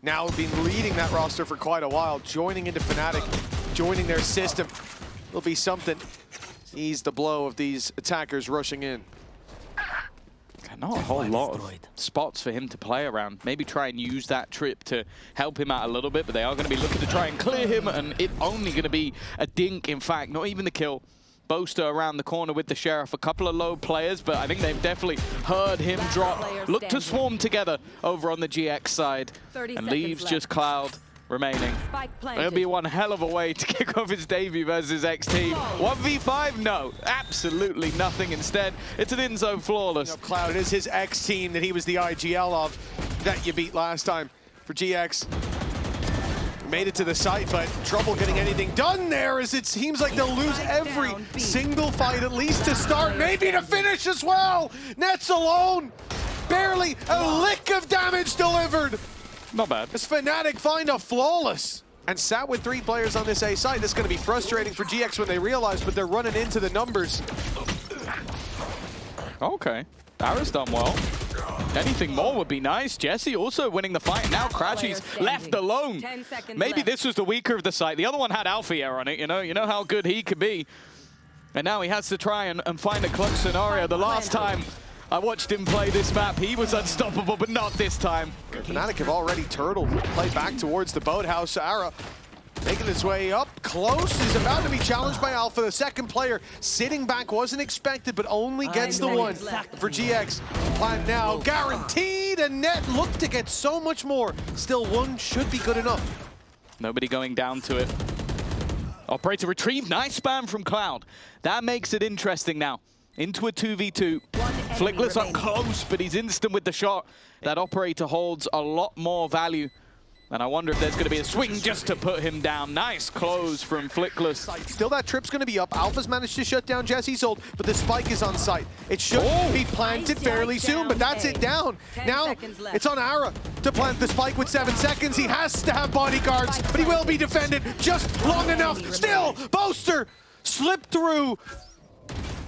now been leading that roster for quite a while, joining into Fnatic, joining their system. Will be something. Ease the blow of these attackers rushing in. Not a whole lot of spots for him to play around. Maybe try and use that trip to help him out a little bit, but they are going to be looking to try and clear him, and it's only going to be a dink, in fact, not even the kill. Boaster around the corner with the Sheriff, a couple of low players, but I think they've definitely heard him drop. Look to swarm together over on the GX side, and leaves just Cloud remaining. It'll be one hell of a way to kick off his debut versus XT. 1v5? No, absolutely nothing. Instead, it's an in-zone flawless. You know, Cloud, it is his X team that he was the IGL of that you beat last time for GX. Made it to the site, but trouble getting anything done there as it seems like they'll lose every single fight, at least to start, maybe to finish as well. Nets alone, barely a lick of damage delivered. Not bad. As Fnatic find a flawless. And sat with 3 players on this A side. This is going to be frustrating for GX when they realize, but they're running into the numbers. Okay. Ara's done well. Anything more would be nice. Jesse also winning the fight. Now Crashy's left alone. Maybe this was the weaker of the site. The other one had Alpha Air on it, you know how good he could be. And now he has to try and find a clutch scenario. The last time I watched him play this map, he was unstoppable, but not this time. Fnatic have already turtled, play back towards the boathouse. Ara making his way up close, is about to be challenged by Alpha. The second player sitting back wasn't expected, but only gets the one for GX. Plan now guaranteed, and Net look to get so much more. Still, one should be good enough. Nobody going down to it. Operator retrieve, nice spam from Cloud. That makes it interesting now. Into a 2v2. Flickless up close, but he's instant with the shot. That Operator holds a lot more value. And I wonder if there's going to be a swing just to put him down. Nice close from Flickless. Still, that trip's going to be up. Alpha's managed to shut down Jesse's ult, but the spike is on site. It should be planted fairly soon, but that's it down. Now, it's on Ara to plant the spike with 7 seconds. He has to have bodyguards, but he will be defended just long enough. Still, Boaster slipped through.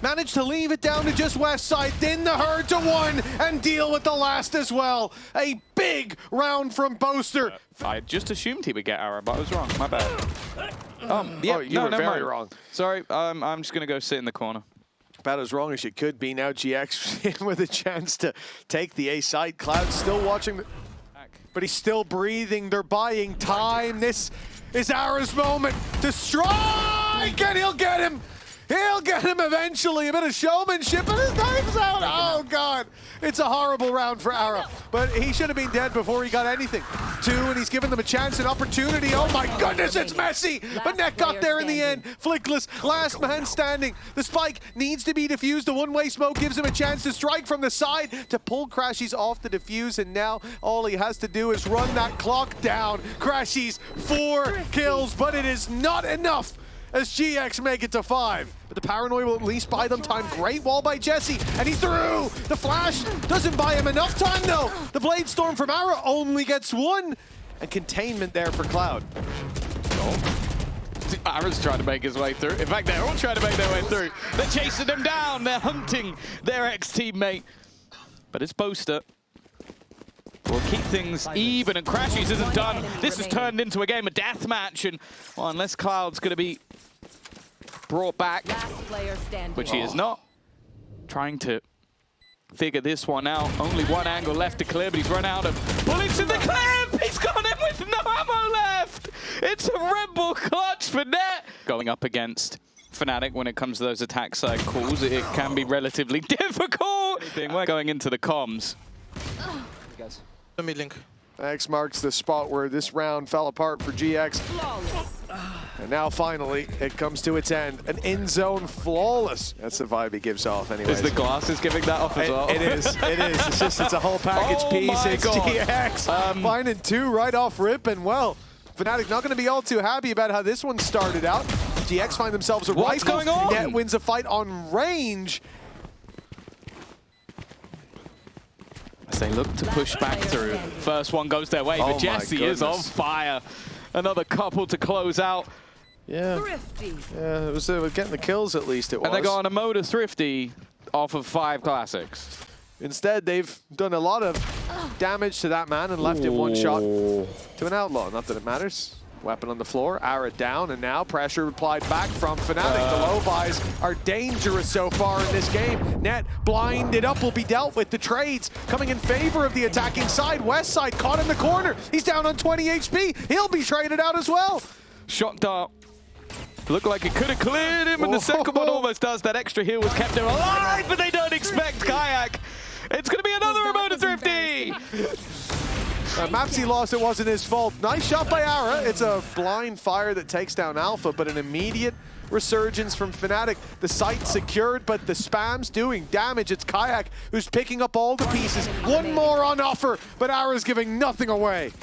Managed to leave it down to just west side, then the herd to 1 and deal with the last as well. A big round from Boaster. I just assumed he would get Ara, but I was wrong. My bad. Yeah, you were very wrong. Sorry, I'm just going to go sit in the corner. About as wrong as you could be. Now GX with a chance to take the A side. Cloud still watching, but he's still breathing. They're buying time. This is Ara's moment to strike, and he'll get him. He'll get him eventually. A bit of showmanship, and his knife's out. Oh, God. It's a horrible round for Ara. But he should have been dead before he got anything. 2, and he's given them a chance, an opportunity. Oh, my goodness, it's messy. But Net got there in the end. Flickless, last man standing. The spike needs to be defused. The one-way smoke gives him a chance to strike from the side to pull Crashies off the defuse, and now all he has to do is run that clock down. Crashies, 4 kills, but it is not enough as GX make it to 5. But the Paranoid will at least buy them time. Great wall by Jesse, and he's through! The flash doesn't buy him enough time, though. The Blade Storm from Ara only gets 1, and containment there for Cloud. Ara's trying to make his way through. In fact, they're all trying to make their way through. They're chasing him down. They're hunting their ex-teammate. But it's Boaster. We'll keep things even, and Crashies isn't done. This has turned into a game of deathmatch, and well, unless Cloud's going to be brought back, which he is not, trying to figure this one out. Only one angle left to clear, but he's run out of bullets in the clip! He's got him with no ammo left! It's a Red Bull clutch for Net! Going up against Fnatic when it comes to those attack side calls, it can be relatively difficult. We're going into the comms. Guys. The mid link. X marks the spot where this round fell apart for GX. And now finally, it comes to its end. An in-zone flawless. That's the vibe he gives off anyway. Is the glasses giving that off as well? It is. It's just, it's a whole package piece. It's GX. Finding 2 right off rip, and well, Fnatic not going to be all too happy about how this one started out. GX find themselves a rifle. What's going on? Net wins a fight on range. As they look to push back through. First one goes their way, but Jesse is on fire. Another couple to close out. Yeah, it was getting the kills at least, it was. And they got on a mode of Thrifty off of 5 classics. Instead, they've done a lot of damage to that man and left him one shot to an outlaw. Not that it matters. Weapon on the floor, Ara down, and now pressure applied back from Fnatic. The low buys are dangerous so far in this game. Net blinded up will be dealt with. The trades coming in favor of the attacking side. West side caught in the corner. He's down on 20 HP. He'll be traded out as well. Shock dart. Looked like it could have cleared him, and the second one almost does. That extra heal was kept him alive, but they don't expect Kayak. It's going to be another Ramona Thrifty. Mapsy lost, it wasn't his fault. Nice shot by Ara. It's a blind fire that takes down Alpha, but an immediate resurgence from Fnatic. The site secured, but the spam's doing damage. It's Kayak who's picking up all the pieces. One more on offer, but Ara's giving nothing away.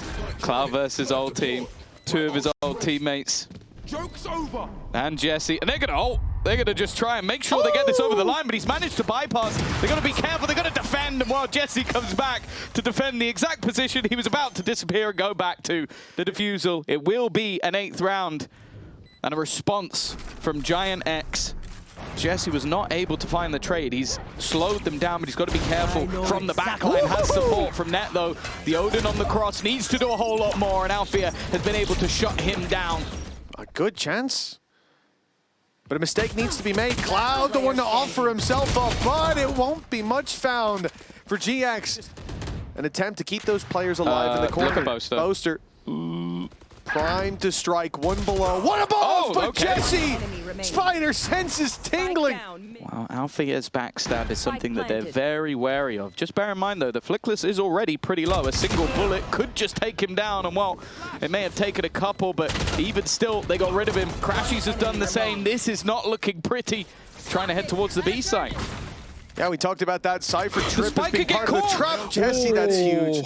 Cloud versus old team. Two of his old teammates. Joke's over. And Jesse, and they're gonna ult. They're gonna just try and make sure they get this over the line, but he's managed to bypass. They're gonna be careful, they're gonna defend, and while Jesse comes back to defend the exact position he was about to disappear and go back to the defusal. It will be an 8th round and a response from Giant X. Jesse was not able to find the trade. He's slowed them down, but he's got to be careful from the backline. Has support from Net, though. The Odin on the cross needs to do a whole lot more, and Alfia has been able to shut him down. A good chance, but a mistake needs to be made. Cloud, the one to offer himself up, but it won't be much found for GX. An attempt to keep those players alive in the corner. Boaster. Primed to strike, one below. What above, but okay. Jesse! Spider senses tingling. Wow, Alfia's backstab is something that they're very wary of. Just bear in mind, though, that Flickless is already pretty low. A single bullet could just take him down, and well, it may have taken a couple, but even still, they got rid of him. Crashies has done the same. This is not looking pretty. Trying to head towards the B site. Yeah, we talked about that Cypher trip as being part of caught. the trap. Jesse, that's huge.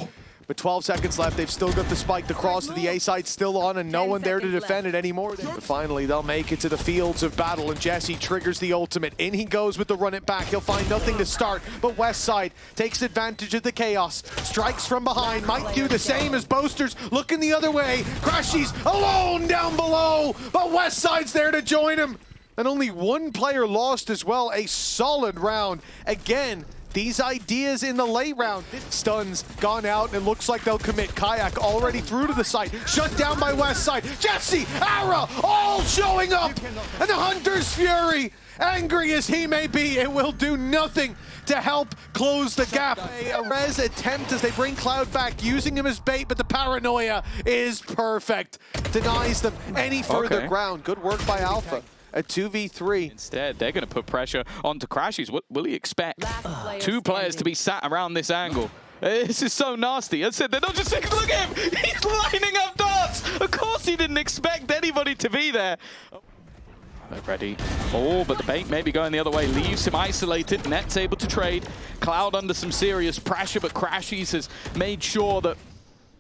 But 12 seconds left, they've still got the spike. The cross to the A side still on, and no one there to defend it anymore. But finally, they'll make it to the fields of battle, and Jesse triggers the ultimate. In he goes with the run it back. He'll find nothing to start, but West side takes advantage of the chaos. Strikes from behind, might do the same as Boasters, looking the other way. Crashies alone down below, but West side's there to join him. And only one player lost as well. A solid round. Again, these ideas in the late round. Stuns gone out, and it looks like they'll commit. Kayak already through to the site. Shut down by West side. Jesse, Ara, all showing up. And the Hunter's Fury, angry as he may be, it will do nothing to help close the gap. A res attempt as they bring Cloud back, using him as bait, but the paranoia is perfect. Denies them any further ground. Good work by Alpha. A 2v3. Instead, they're going to put pressure onto Crashies. What will he expect? Two players to be sat around this angle. This is so nasty. I said, they're not just saying, look at him! He's lining up darts! Of course he didn't expect anybody to be there. They're ready. Oh, but the bait may be going the other way. Leaves him isolated. Net's able to trade. Cloud under some serious pressure, but Crashies has made sure that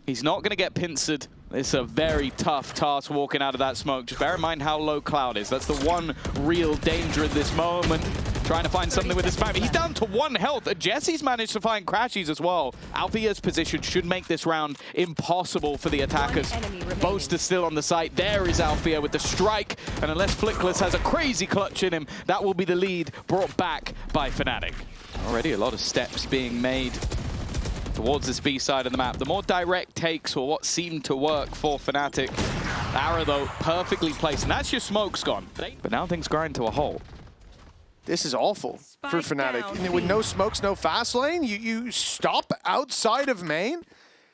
he's not going to get pincered. It's a very tough task walking out of that smoke. Just bear in mind how low Cloud is. That's the one real danger at this moment. Trying to find something with his spam. He's down to 1 health. Jesse's managed to find Crashies as well. Alfia's position should make this round impossible for the attackers. Boaster's still on the site. There is Alfia with the strike. And unless Flickless has a crazy clutch in him, that will be the lead brought back by Fnatic. Already a lot of steps being made towards this B side of the map. The more direct takes were what seemed to work for Fnatic. Ara, though, perfectly placed. And that's your smoke's gone. But now things grind to a halt. This is awful for Fnatic. With no smokes, no fast lane, you stop outside of main.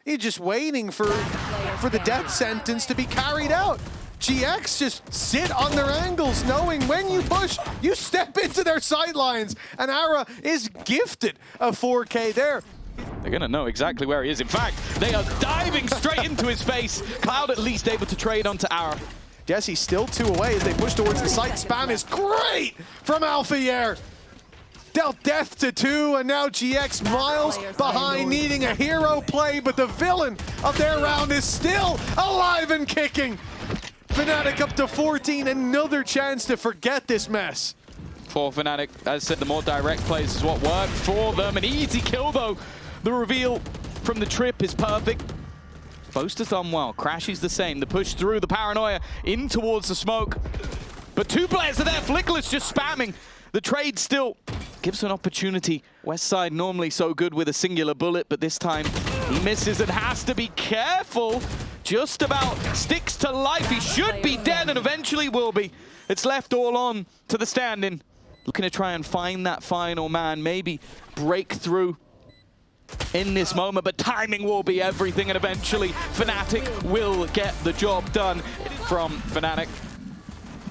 You're just waiting for the death sentence to be carried out. GX just sit on their angles, knowing when you push, you step into their sidelines. And Ara is gifted a 4K there. They're going to know exactly where he is. In fact, they are diving straight into his face. Cloud at least able to trade onto Ara. Jesse's still 2 away as they push towards the site. Spam is great from Alfier. Dealt death to 2, and now GX miles behind, needing a hero play, but the villain of their round is still alive and kicking. Fnatic up to 14, another chance to forget this mess. For Fnatic, as I said, the more direct plays is what worked for them. An easy kill, though. The reveal from the trip is perfect. Boaster's done well. Crashies the same. The push through, the paranoia in towards the smoke. But 2 players are there. Flickless just spamming. The trade still gives an opportunity. Westside normally so good with a singular bullet, but this time he misses and has to be careful. Just about sticks to life. He should be dead and eventually will be. It's left all on to the stand-in. Looking to try and find that final man, maybe break through in this moment, but timing will be everything, and eventually Fnatic will get the job done from Fnatic.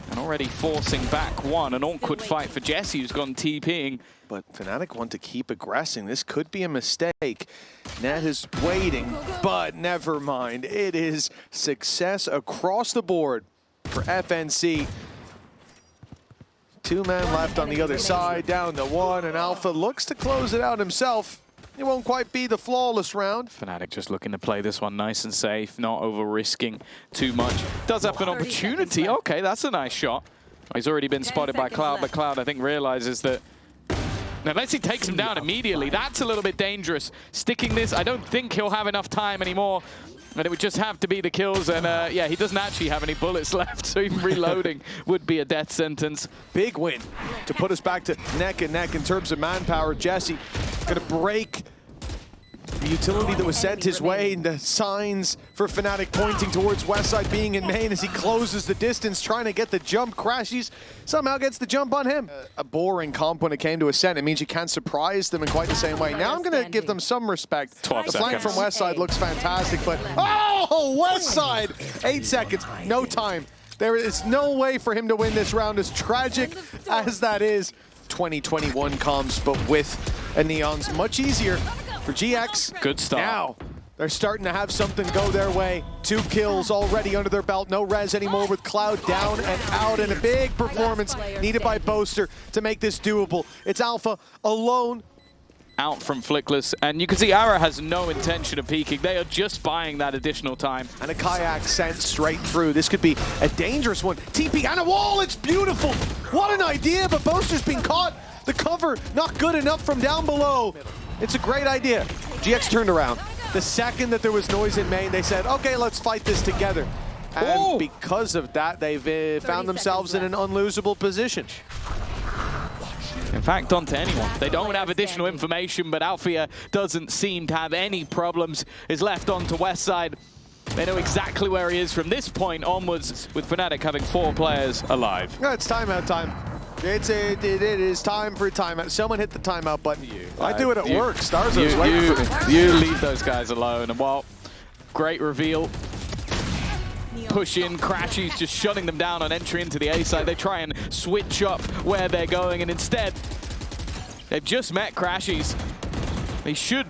And already forcing back one, an awkward fight for Jesse, who's gone TPing. But Fnatic want to keep aggressing. This could be a mistake. Net is waiting, but never mind. It is success across the board for FNC. 2 men left on the other side, down to 1, and Alpha looks to close it out himself. It won't quite be the flawless round. Fnatic just looking to play this one nice and safe, not over-risking too much. Does have an opportunity. Okay, that's a nice shot. He's already been spotted by Cloud, but Cloud, I think, realizes that unless he takes him down immediately, that's a little bit dangerous. Sticking this, I don't think he'll have enough time anymore. And it would just have to be the kills, and yeah, he doesn't actually have any bullets left, so even reloading would be a death sentence. Big win to put us back to neck and neck in terms of manpower. Jesse gonna break the utility that was sent his way, and the signs for Fnatic pointing towards Westside being in main as he closes the distance, trying to get the jump. Crashies somehow gets the jump on him. A boring comp when it came to Ascent. It means you can't surprise them in quite the same way. Now I'm going to give them some respect. 12 the seconds. flank from Westside looks fantastic, but oh, Westside! 8 seconds, no time. There is no way for him to win this round, as tragic as that is. 2021 comms, but with a Neon's much easier for GX. Good start. Now, they're starting to have something go their way. 2 kills already under their belt. No res anymore with Cloud down and out. And a big performance needed by Boaster to make this doable. It's Alpha alone. Out from Flickless, and you can see Ara has no intention of peeking. They are just buying that additional time. And a kayak sent straight through. This could be a dangerous one. TP and a wall, it's beautiful. What an idea, but Boaster's been caught. The cover not good enough from down below. It's a great idea. GX turned around. The second that there was noise in main, they said, okay, let's fight this together. And because of that, they've found themselves in an unlosable position. In fact, onto anyone. They don't have additional information, but Alfia doesn't seem to have any problems. Is left onto Westside. They know exactly where he is from this point onwards, with Fnatic having 4 players alive. No, it's timeout time. It is time for a timeout. Someone hit the timeout button. I do it at work. Starzo's waiting for me. You leave those guys alone. And well, great reveal. Push in, Crashies just shutting them down on entry into the A side. They try and switch up where they're going, and instead, they've just met Crashies. They should.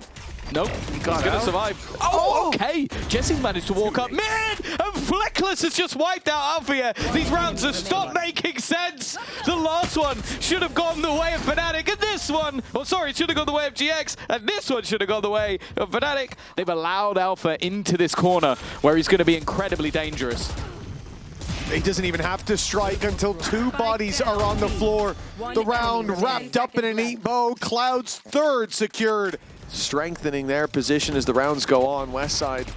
Nope, he's gonna survive. Oh, okay. Jesse managed to walk up mid, and Fleckless has just wiped out Alfia. These rounds have stopped making sense. The last one should have gone the way of Fnatic, and this one, oh sorry, it should have gone the way of GX, and this one should have gone the way of Fnatic. They've allowed Alpha into this corner where he's gonna be incredibly dangerous. He doesn't even have to strike until 2 bodies are on the floor. The round wrapped up in a neat bow. Cloud's 3rd secured. Strengthening their position as the rounds go on. Westside,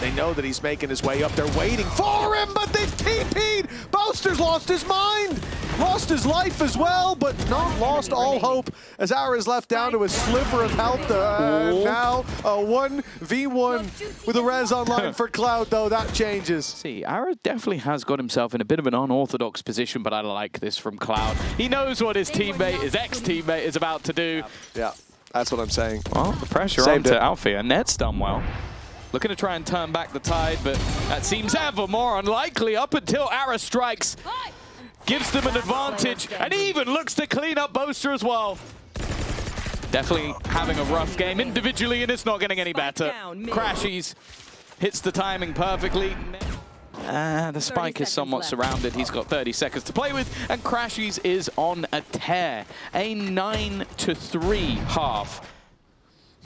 they know that he's making his way up. They're waiting for him, but they've TP'd. Boaster's lost his mind, lost his life as well, but not lost all hope, as Ara's left down to a sliver of health. Now a 1v1 with a res online for Cloud, though that changes. See, Ara definitely has got himself in a bit of an unorthodox position, but I like this from Cloud. He knows what his teammate, his ex-teammate, is about to do. Yeah. That's what I'm saying. Well, the pressure onto Alfia. Ned's done well. Looking to try and turn back the tide, but that seems ever more unlikely up until Ara strikes. Gives them an advantage, and even looks to clean up Boaster as well. Definitely having a rough game individually, and it's not getting any better. Crashies hits the timing perfectly. The spike is somewhat surrounded. He's got 30 seconds to play with, and Crashies is on a tear. A 9-3 half.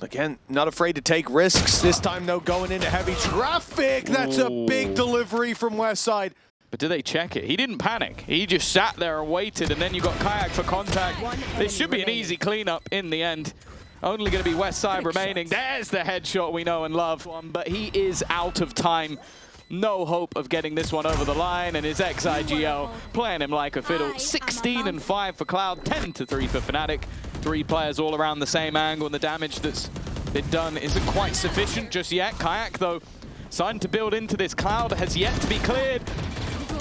Again, not afraid to take risks. This time, though, going into heavy traffic. That's a big delivery from Westside. But do they check it? He didn't panic. He just sat there and waited, and then you got Kayak for contact. This should be an easy cleanup in the end. Only going to be Westside remaining. There's the headshot we know and love. But he is out of time. no hope of getting this one over the line, and his ex-IGL playing him like a fiddle. 16-5 for Cloud, 10-3 for Fnatic. 3 players all around the same angle, and the damage that's been done isn't quite sufficient just yet. Kayak, though, starting to build into this. Cloud has yet to be cleared.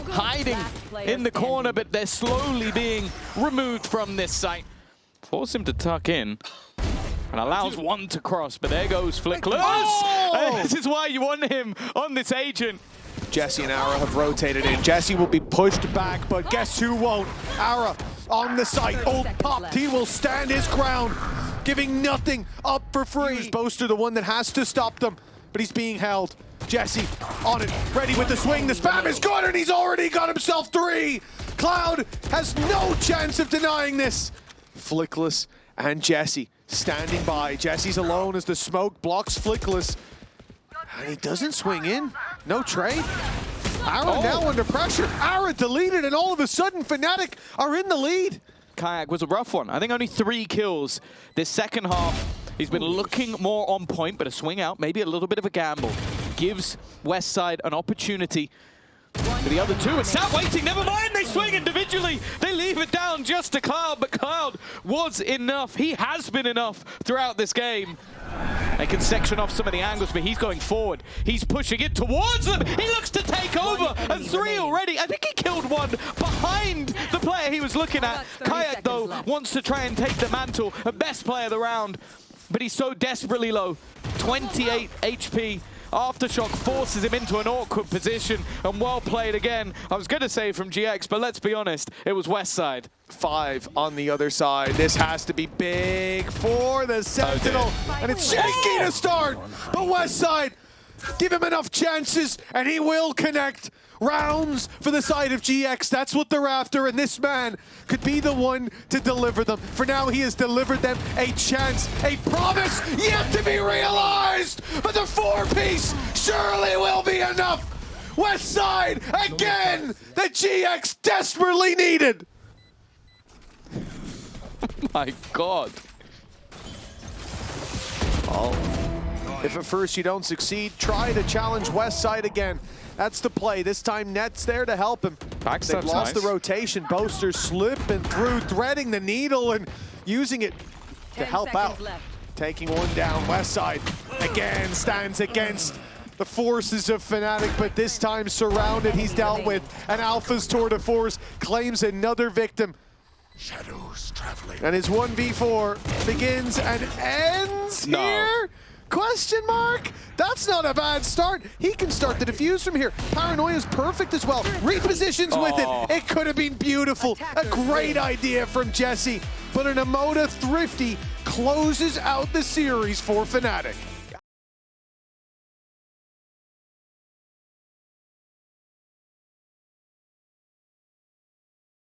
Hiding in the corner, but they're slowly being removed from this site. Force him to tuck in. And allows one to cross, but there goes Flickless. Oh! This is why you want him on this agent. Jesse and Ara have rotated in. Jesse will be pushed back, but guess who won't? Ara on the site, ult popped. He will stand his ground, giving nothing up for free. Boaster, the one that has to stop them, but he's being held. Jesse on it, ready with the swing. The spam is good, and he's already got himself 3. Cloud has no chance of denying this. Flickless and Jesse standing by. Jesse's alone as the smoke blocks Flickless. And he doesn't swing in. No trade. Ara now under pressure. Ara deleted, and all of a sudden Fnatic are in the lead. Kayak was a rough one. I think only 3 kills this second half. He's been looking more on point, but a swing out, maybe a little bit of a gamble. Gives Westside an opportunity. For the other 2, it's sat waiting, never mind, they swing individually. They leave it down just to Cloud, but Cloud was enough. He has been enough throughout this game. They can section off some of the angles, but he's going forward. He's pushing it towards them. He looks to take over, and 3 already. I think he killed 1 behind the player he was looking at. Kayak, though, wants to try and take the mantle, the best player of the round, but he's so desperately low. 28 HP. Aftershock forces him into an awkward position, and well played again. I was going to say from GX, but let's be honest, it was Westside. 5 on the other side. This has to be big for the Sentinel, and it's shaky to start, but Westside, give him enough chances, and he will connect. Rounds for the side of GX, that's what they're after, and this man could be the one to deliver them. For now, he has delivered them a chance, a promise yet to be realized, but the 4-piece surely will be enough. Westside, again, the GX desperately needed. My God. Oh. If at first you don't succeed, try to challenge Westside again. That's the play. This time Net's there to help him. They've lost the rotation. Boaster slipping through, threading the needle and using it to help out. Taking 1 down. Westside again stands against the forces of Fnatic, but this time surrounded. He's dealt with. And Alpha's tour de force claims another victim. Shadows traveling. And his 1v4 begins and ends here? Question mark? That's not a bad start. He can start the defuse from here. Paranoia's perfect as well. Repositions with it. It could have been beautiful. A great idea from Jesse. But an Emoda Thrifty closes out the series for Fnatic.